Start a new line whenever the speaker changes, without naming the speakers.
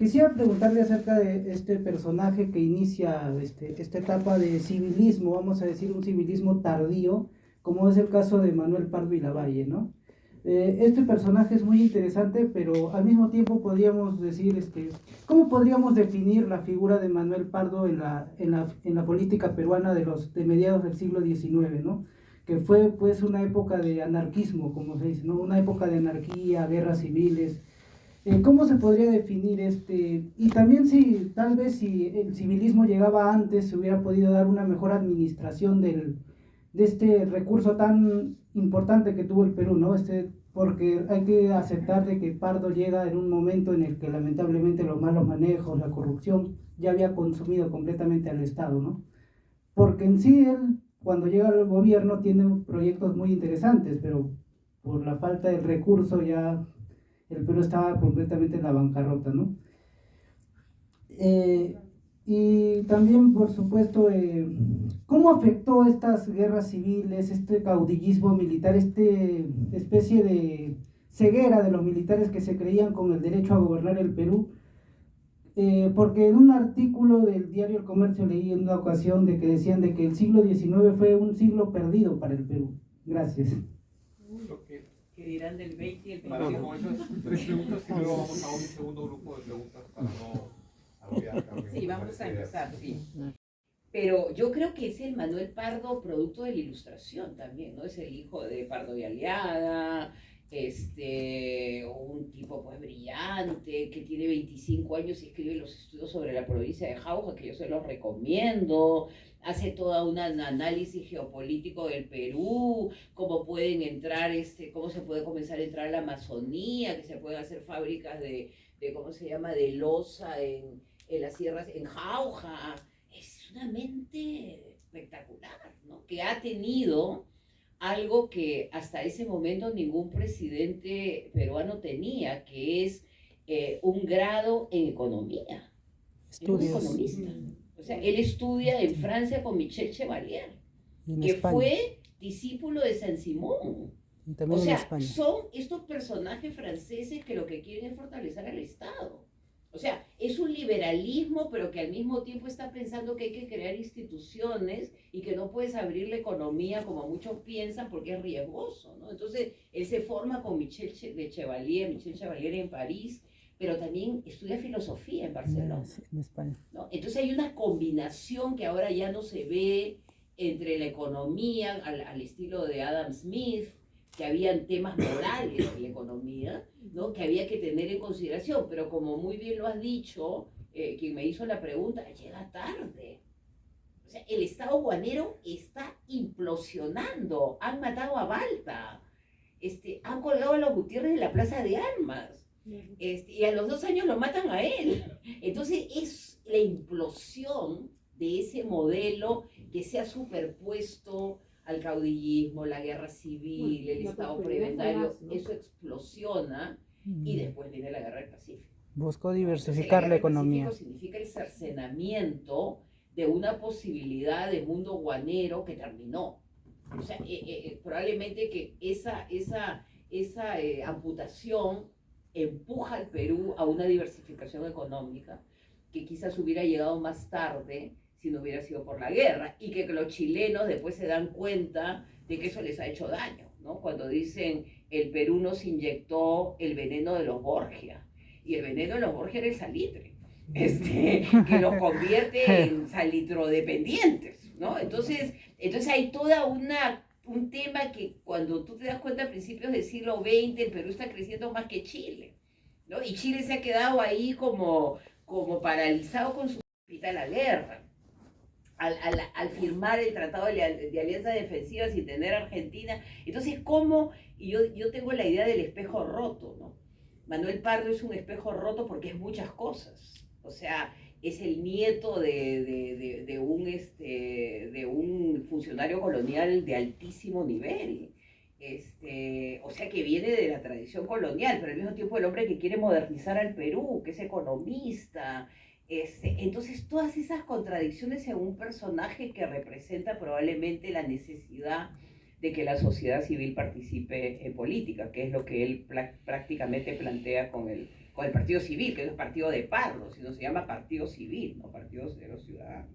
Quisiera preguntarle acerca de este personaje que inicia esta etapa de civilismo, vamos a decir un civilismo tardío, como es el caso de Manuel Pardo y Lavalle, ¿no? Este personaje es muy interesante, pero al mismo tiempo podríamos decir, ¿cómo podríamos definir la figura de Manuel Pardo en la política peruana de mediados del siglo XIX, ¿no? Que fue pues una época de anarquismo, como se dice, ¿no? Una época de anarquía, guerras civiles. ¿Cómo se podría definir y también si tal vez si el civilismo llegaba antes, se hubiera podido dar una mejor administración de este recurso tan importante que tuvo el Perú, ¿no? Porque hay que aceptar de que Pardo llega en un momento en el que lamentablemente los malos manejos, la corrupción, ya había consumido completamente al Estado, ¿no? Porque en sí él, cuando llega al gobierno, tiene proyectos muy interesantes, pero por la falta de recurso ya el Perú estaba completamente en la bancarrota, ¿no? Y también, por supuesto, ¿cómo afectó estas guerras civiles, este caudillismo militar, especie de ceguera de los militares que se creían con el derecho a gobernar el Perú? Porque en un artículo del diario El Comercio leí en una ocasión de que decían de que el siglo XIX fue un siglo perdido para el Perú. Gracias.
¿Qué dirán del 20 y el 21?
Para con esas tres preguntas y luego vamos a un segundo grupo de preguntas para no agobiar.
Sí, vamos a empezar, sí. Pero yo creo que es el Manuel Pardo producto de la Ilustración también, ¿no? Es el hijo de Pardo y Aliada, un tipo pues brillante, que tiene 25 años y escribe los estudios sobre la provincia de Jauja, que yo se los recomiendo, hace toda un análisis geopolítico del Perú, cómo pueden entrar, cómo se puede comenzar a entrar a la Amazonía, que se pueden hacer fábricas de ¿cómo se llama?, de loza en las sierras, en Jauja. Es una mente espectacular, ¿no? Que ha tenido algo que hasta ese momento ningún presidente peruano tenía, que es un grado en economía. Estudios. Es un economista. O sea, él estudia en Francia con Michel Chevalier, que España fue discípulo de Saint-Simon. O sea, son estos personajes franceses que lo que quieren es fortalecer al Estado. O sea, es un liberalismo, pero que al mismo tiempo está pensando que hay que crear instituciones y que no puedes abrir la economía como muchos piensan porque es riesgoso, ¿no? Entonces, él se forma con Michel Chevalier en París, pero también estudia filosofía en Barcelona.
En España.
¿No? Entonces hay una combinación que ahora ya no se ve entre la economía al estilo de Adam Smith, que habían temas morales en la economía, ¿no?, que había que tener en consideración, pero como muy bien lo has dicho, quien me hizo la pregunta, llega tarde. O sea, el Estado guanero está implosionando, han matado a Balta, han colgado a los Gutiérrez de la Plaza de Armas, y a los 2 años lo matan a él. Entonces es la implosión de ese modelo que se ha superpuesto al caudillismo, la guerra civil, el Estado preventario, eso explosiona y después viene la guerra del Pacífico.
Buscó diversificar la economía.
Pacífico significa el cercenamiento de una posibilidad de mundo guanero que terminó. O sea, probablemente que esa amputación empuja al Perú a una diversificación económica que quizás hubiera llegado más tarde si no hubiera sido por la guerra, y que los chilenos después se dan cuenta de que eso les ha hecho daño, ¿no? Cuando dicen el Perú nos inyectó el veneno de los Borgia, y el veneno de los Borgia era el salitre, que los convierte en salitrodependientes, ¿no? Entonces hay toda un tema que cuando tú te das cuenta a principios del siglo XX, el Perú está creciendo más que Chile, ¿no? Y Chile se ha quedado ahí como paralizado con su a la guerra. Al firmar el Tratado de Alianza Defensiva sin tener Argentina. Entonces, ¿cómo? Y yo tengo la idea del espejo roto, ¿no? Manuel Pardo es un espejo roto porque es muchas cosas. O sea, es el nieto de un funcionario colonial de altísimo nivel. O sea, que viene de la tradición colonial, pero al mismo tiempo el hombre que quiere modernizar al Perú, que es economista. Entonces, todas esas contradicciones en un personaje que representa probablemente la necesidad de que la sociedad civil participe en política, que es lo que él prácticamente plantea con con el Partido Civil, que no es partido de Parlo, sino se llama Partido Civil, no Partido de los Ciudadanos.